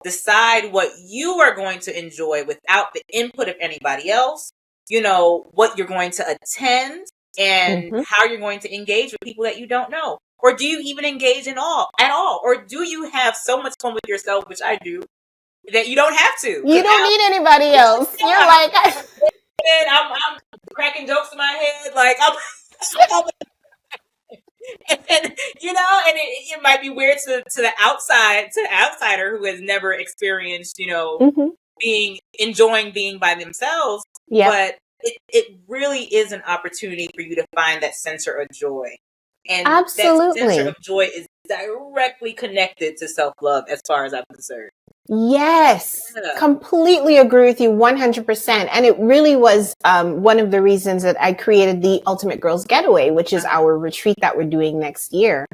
Speaker 1: decide what you are going to enjoy without the input of anybody else, what you're going to attend, and how you're going to engage with people that you don't know. Or do you even engage at all? Or do you have so much fun with yourself, which I do, that you don't have to?
Speaker 2: You don't need anybody else.
Speaker 1: Yeah,
Speaker 2: You're like,
Speaker 1: I'm cracking jokes in my head, like and it might be weird to the outsider who has never experienced, enjoying being by themselves.
Speaker 2: Yep.
Speaker 1: But it really is an opportunity for you to find that center of joy. And
Speaker 2: Absolutely.
Speaker 1: that center of joy is directly connected to self-love, as far as I'm concerned.
Speaker 2: Yes, completely agree with you 100%. And it really was one of the reasons that I created the Ultimate Girls Getaway, which is our retreat that we're doing next year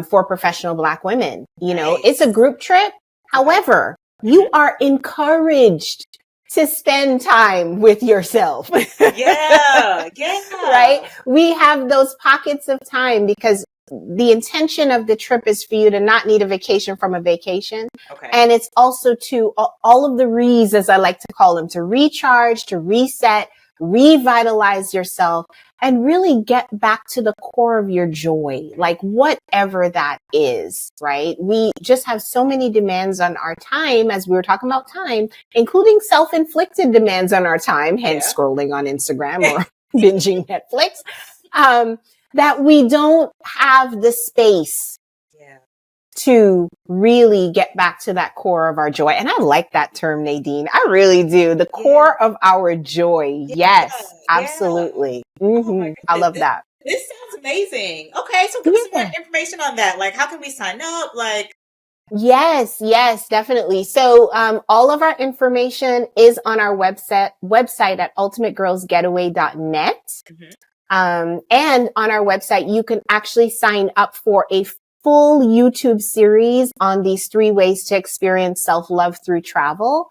Speaker 2: for professional Black women. It's a group trip. However, you are encouraged to spend time with yourself.
Speaker 1: Yeah.
Speaker 2: Right? We have those pockets of time, because the intention of the trip is for you to not need a vacation from a vacation.
Speaker 1: Okay.
Speaker 2: And it's also to all of the re's, as I like to call them, to recharge, to reset, revitalize yourself, and really get back to the core of your joy, like whatever that is, right? We just have so many demands on our time, as we were talking about time, including self-inflicted demands on our time, hence scrolling on Instagram or binging Netflix, that we don't have the space to really get back to that core of our joy. And I like that term, Nadine. I really do. The core of our joy. Yes, absolutely. Oh I love that.
Speaker 1: This sounds amazing. Okay, so give us some more information on that. Like, how can we sign up? Like,
Speaker 2: Yes, definitely. So all of our information is on our website at ultimategirlsgetaway.net. And on our website, you can actually sign up for a full YouTube series on these 3 ways to experience self-love through travel.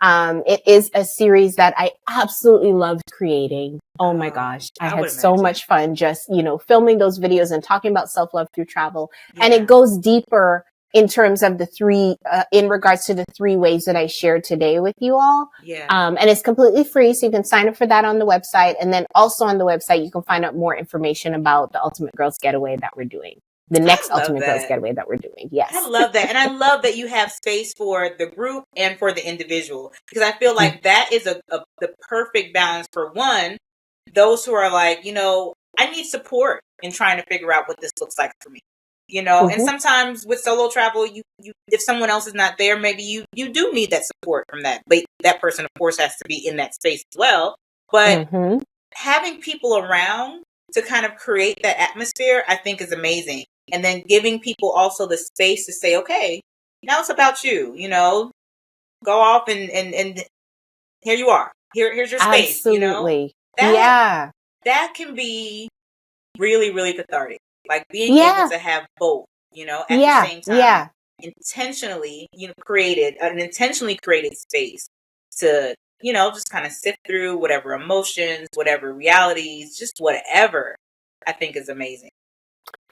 Speaker 2: It is a series that I absolutely loved creating. Oh my gosh. I had so much fun just, filming those videos and talking about self-love through travel. And it goes deeper in terms of the 3, in regards to the 3 ways that I shared today with you all. And it's completely free. So you can sign up for that on the website. And then also on the website, you can find out more information about the Ultimate Girls Getaway that we're doing. The next Ultimate Girls Getaway that we're doing. Yes.
Speaker 1: I love that. And I love that you have space for the group and for the individual, because I feel like that is the perfect balance for one, those who are like, I need support in trying to figure out what this looks like for me. And sometimes with solo travel, you if someone else is not there, maybe you do need that support from that. But that person, of course, has to be in that space as well. But having people around to kind of create that atmosphere, I think, is amazing. And then giving people also the space to say, okay, now it's about you, go off and here you are. Here's your space,
Speaker 2: Absolutely.
Speaker 1: that can be really, really cathartic. Like being able to have both, at the same time, intentionally, created an intentionally created space to, just kind of sift through whatever emotions, whatever realities, just whatever, I think is amazing.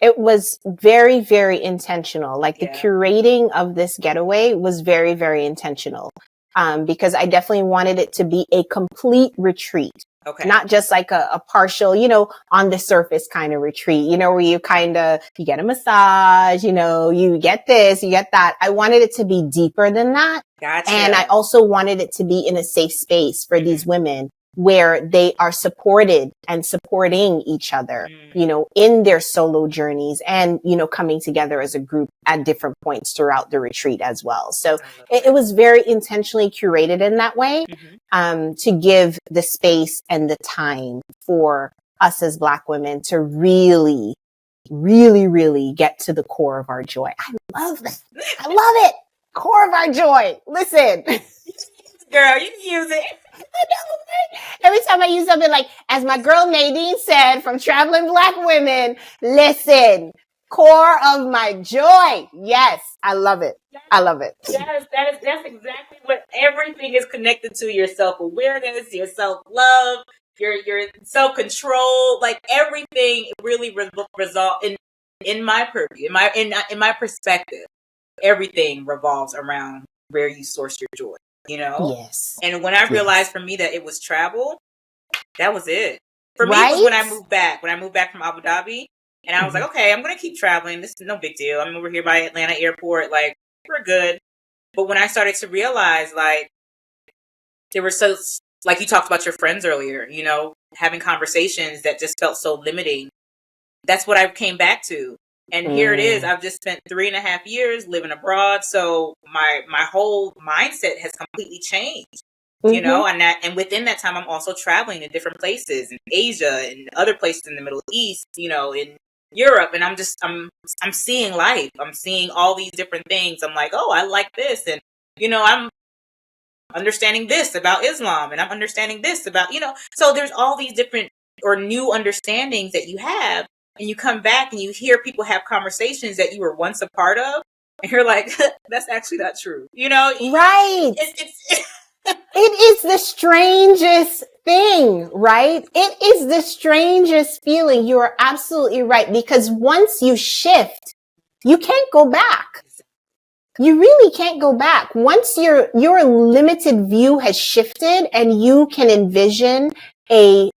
Speaker 2: It was very, very intentional. Like the curating of this getaway was very, very intentional. Because I definitely wanted it to be a complete retreat.
Speaker 1: Okay.
Speaker 2: Not just like a partial, on the surface kind of retreat, where you you get a massage, you get this, you get that. I wanted it to be deeper than that.
Speaker 1: Gotcha.
Speaker 2: And I also wanted it to be in a safe space for these women where they are supported and supporting each other, in their solo journeys and, coming together as a group at different points throughout the retreat as well. So it was very intentionally curated in that way, to give the space and the time for us as Black women to really, really, really get to the core of our joy. I love that. I love it. Core of our joy. Listen.
Speaker 1: Girl, you can use it.
Speaker 2: Every time I use something like, as my girl Nadine said from Traveling Black Women, listen, core of my joy. Yes, I love it. I love it.
Speaker 1: That's exactly what everything is connected to: your self-awareness, your self-love, your self-control. Like everything really resolve in my purview, in my perspective. Everything revolves around where you source your joy.
Speaker 2: Yes.
Speaker 1: And when I realized for me that it was travel, that was it. For me, it was when I moved back from Abu Dhabi, and I was like, okay, I'm going to keep traveling. This is no big deal. I'm over here by Atlanta airport. Like, we're good. But when I started to realize, like, there were like you talked about your friends earlier, having conversations that just felt so limiting. That's what I came back to. And here it is. I've just spent 3.5 years living abroad. So my whole mindset has completely changed, and within that time, I'm also traveling to different places in Asia and other places in the Middle East, in Europe. And I'm seeing life. I'm seeing all these different things. I'm like, oh, I like this. And, I'm understanding this about Islam, and I'm understanding this about, so there's all these different or new understandings that you have. And you come back and you hear people have conversations that you were once a part of, and you're like, that's actually not true.
Speaker 2: Right. It is the strangest thing, right? It is the strangest feeling. You are absolutely right. Because once you shift, you can't go back. You really can't go back. Once your limited view has shifted and you can envision a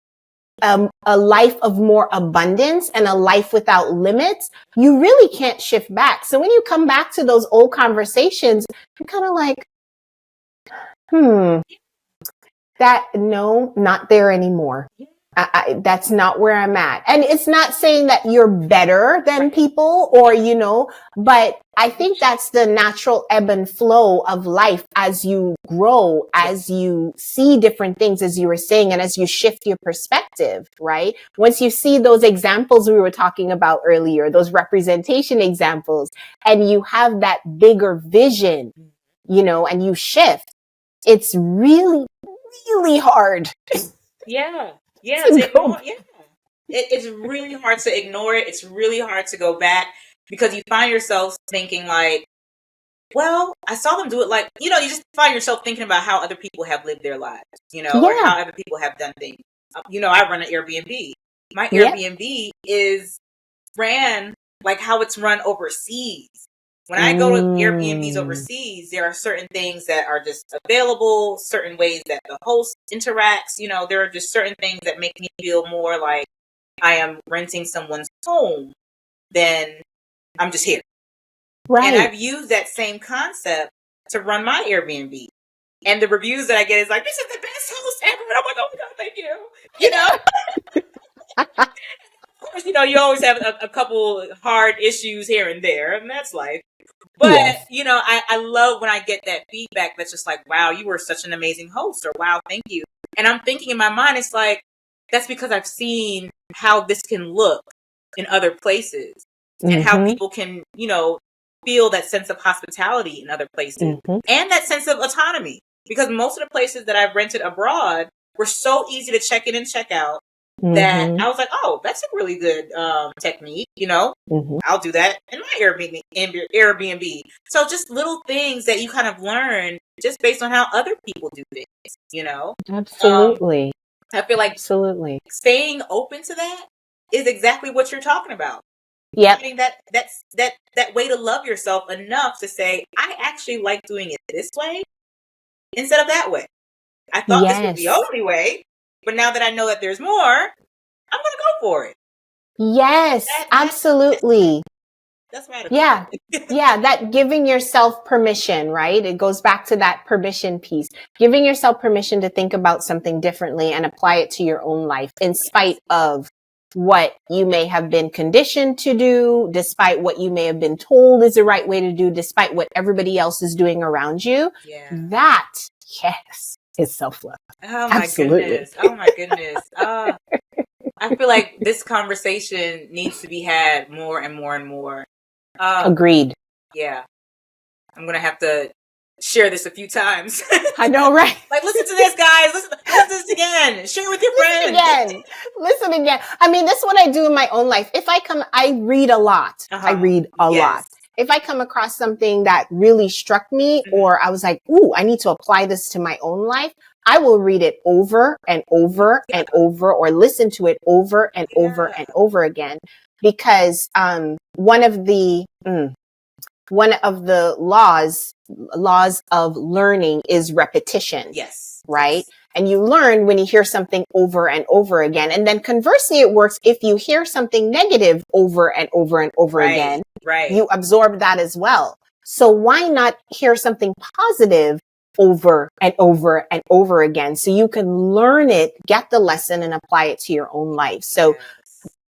Speaker 2: life of more abundance and a life without limits, you really can't shift back. So when you come back to those old conversations, you're kind of like, no, not there anymore. That's not where I'm at. And it's not saying that you're better than people or, but I think that's the natural ebb and flow of life as you grow, as you see different things, as you were saying, and as you shift your perspective, right? Once you see those examples we were talking about earlier, those representation examples, and you have that bigger vision, and you shift, it's really, really hard.
Speaker 1: It's really hard to ignore it. It's really hard to go back because you find yourself thinking like, well, I saw them do it. Like, you just find yourself thinking about how other people have lived their lives, or how other people have done things. I run an Airbnb. My Airbnb is ran like how it's run overseas. When I go to Airbnbs overseas, there are certain things that are just available, certain ways that the host interacts. There are just certain things that make me feel more like I am renting someone's home than I'm just here. Right. And I've used that same concept to run my Airbnb. And the reviews that I get is like, this is the best host ever. And I'm like, oh my God, thank you. Of course, you always have a couple hard issues here and there, and that's life. But, I love when I get that feedback that's just like, wow, you were such an amazing host, or wow, thank you. And I'm thinking in my mind, it's like, that's because I've seen how this can look in other places and how people can, feel that sense of hospitality in other places and that sense of autonomy. Because most of the places that I've rented abroad were so easy to check in and check out. that
Speaker 2: Mm-hmm.
Speaker 1: I was like, oh, that's a really good technique.
Speaker 2: Mm-hmm.
Speaker 1: I'll do that in my Airbnb. So just little things that you kind of learn just based on how other people do things. Um,
Speaker 2: Absolutely.
Speaker 1: I feel like
Speaker 2: Absolutely.
Speaker 1: staying open to that is exactly what you're talking about.
Speaker 2: Yep.
Speaker 1: Finding that way to love yourself enough to say, I actually like doing it this way instead of that way. I thought this was the
Speaker 2: Yes.
Speaker 1: only way, but now that I know that there's more, I'm gonna go for it.
Speaker 2: Yes. Absolutely.
Speaker 1: That's my attitude.
Speaker 2: Yeah. Yeah. That giving yourself permission, right? It goes back to that permission piece. Giving yourself permission to think about something differently and apply it to your own life in spite of what you may have been conditioned to do, despite what you may have been told is the right way to do, despite what everybody else is doing around you.
Speaker 1: Yeah.
Speaker 2: That, yes, is self-love.
Speaker 1: Oh my
Speaker 2: Absolutely.
Speaker 1: goodness. Oh my goodness. I feel like this conversation needs to be had more and more and more.
Speaker 2: Agreed.
Speaker 1: Yeah. I'm gonna have to share this a few times.
Speaker 2: I know, right?
Speaker 1: Like, listen to this, guys. Listen to this again. Share it with your friends.
Speaker 2: Listen again. I mean, this is what I do in my own life. I read a lot. I read a lot. If I come across something that really struck me or I was like, ooh, I need to apply this to my own life, I will read it over and over and over or listen to it over and over and over again. Because one of the laws of learning is repetition.
Speaker 1: Yes.
Speaker 2: Right?
Speaker 1: Yes.
Speaker 2: And you learn when you hear something over and over again. And then conversely, it works if you hear something negative over and over and over again.
Speaker 1: Right.
Speaker 2: You absorb that as well. So why not hear something positive over and over and over again so you can learn it, get the lesson, and apply it to your own life? So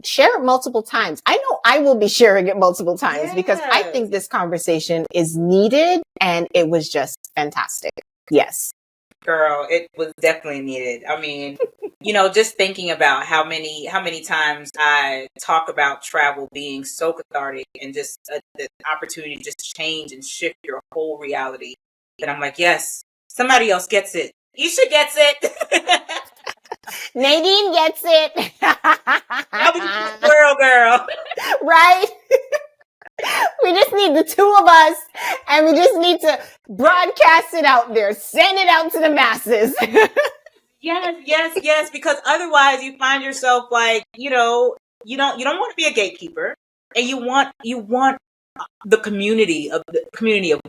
Speaker 2: share it multiple times. I know I will be sharing it multiple times because I think this conversation is needed and it was just fantastic. Yes.
Speaker 1: Girl, it was definitely needed. I mean, just thinking about how many times I talk about travel being so cathartic and just the opportunity to just change and shift your whole reality. That I'm like, yes, somebody else gets it. Isha gets it.
Speaker 2: Nadine gets it.
Speaker 1: Now we can do girl.
Speaker 2: Right? We just need the two of us and we just need to broadcast it out there. Send it out to the masses.
Speaker 1: Yes, because otherwise you find yourself like, you don't want to be a gatekeeper, and you want the community of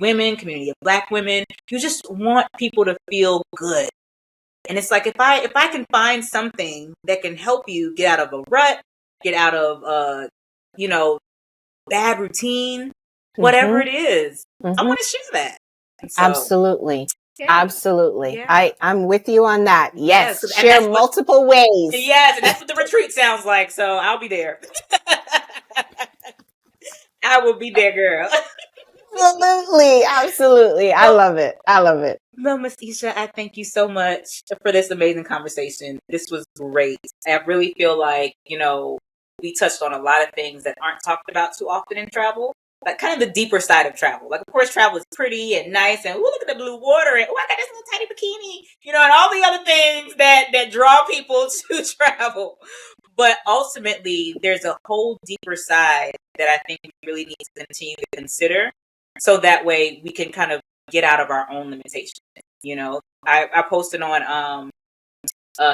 Speaker 1: women, community of Black women. You just want people to feel good. And it's like if I can find something that can help you get out of a rut, get out of bad routine, whatever it is, I want to share that. So,
Speaker 2: absolutely. Absolutely. I'm with you on that. Yes.
Speaker 1: and
Speaker 2: share multiple ways.
Speaker 1: Yes, and that's what the retreat sounds like. So I'll be there. I will be there, girl.
Speaker 2: Absolutely. I love it.
Speaker 1: Well, Miss Isha, I thank you so much for this amazing conversation. This was great. I really feel like, we touched on a lot of things that aren't talked about too often in travel. Like kind of the deeper side of travel. Like, of course, travel is pretty and nice, and look at the blue water, and I got this little tiny bikini, and all the other things that draw people to travel. But ultimately, there's a whole deeper side that I think we really need to continue to consider, so that way we can kind of get out of our own limitations. I posted on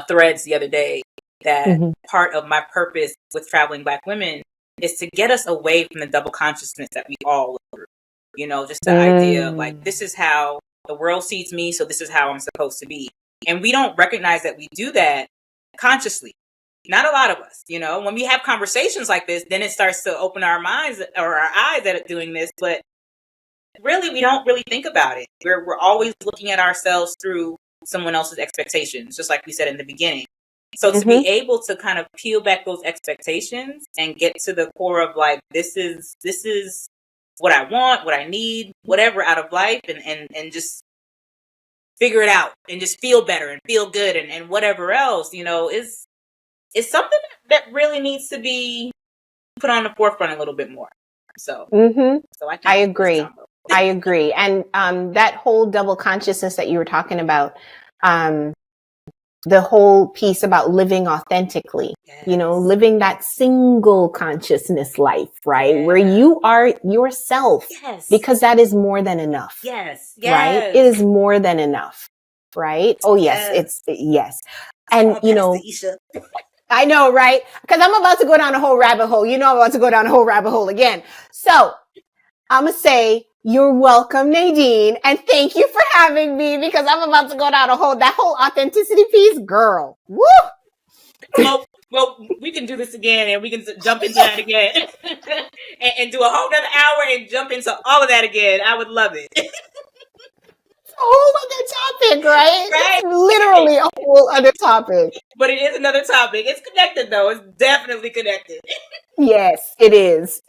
Speaker 1: Threads the other day that part of my purpose with traveling Black women is to get us away from the double consciousness that we all live through. Just the idea of like, this is how the world sees me, so this is how I'm supposed to be. And we don't recognize that we do that consciously. Not a lot of us, when we have conversations like this, then it starts to open our minds or our eyes at doing this. But really, we don't really think about it. We're always looking at ourselves through someone else's expectations, just like we said in the beginning. So to be able to kind of peel back those expectations and get to the core of like, this is what I want, what I need, whatever out of life, and just figure it out and just feel better and feel good and whatever else, is something that really needs to be put on the forefront a little bit more. So, so I agree.
Speaker 2: I agree. And that whole double consciousness that you were talking about, the whole piece about living authentically,
Speaker 1: Yes.
Speaker 2: living that single consciousness life, right?
Speaker 1: Yeah.
Speaker 2: Where you are yourself.
Speaker 1: Yes.
Speaker 2: Because that is more than enough.
Speaker 1: Yes.
Speaker 2: Right? It is more than enough. Right? Oh, yes. Yes. And, I know, right? Because I'm about to go down a whole rabbit hole. I'm about to go down a whole rabbit hole again. So I'm going to say, you're welcome, Nadine. And thank you for having me, because I'm about to go down that whole authenticity piece. Girl. Woo!
Speaker 1: Well, we can do this again, and we can jump into that again and do a whole other hour and jump into all of that again. I would love it.
Speaker 2: A whole other topic, right?
Speaker 1: Right?
Speaker 2: It's literally a whole other topic.
Speaker 1: But it is another topic. It's connected, though. It's definitely connected.
Speaker 2: Yes, it is.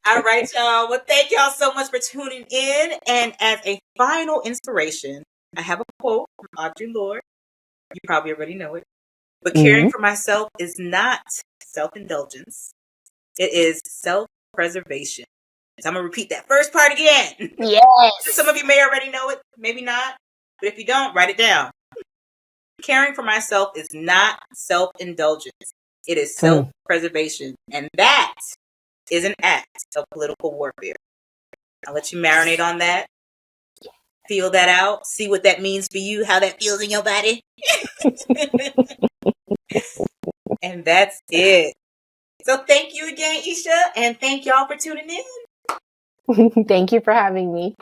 Speaker 1: All right, y'all. Well, thank y'all so much for tuning in. And as a final inspiration, I have a quote from Audre Lorde. You probably already know it. But caring for myself is not self-indulgence. It is self-preservation. So I'm going to repeat that first part again.
Speaker 2: Yes.
Speaker 1: Some of you may already know it, maybe not. But if you don't, write it down. Caring for myself is not self-indulgence. It is self-preservation. And that is an act of political warfare. I'll let you marinate on that. Feel that out. See what that means for you, how that feels in your body. And that's it. So thank you again, Isha, and thank y'all for tuning in.
Speaker 2: Thank you for having me.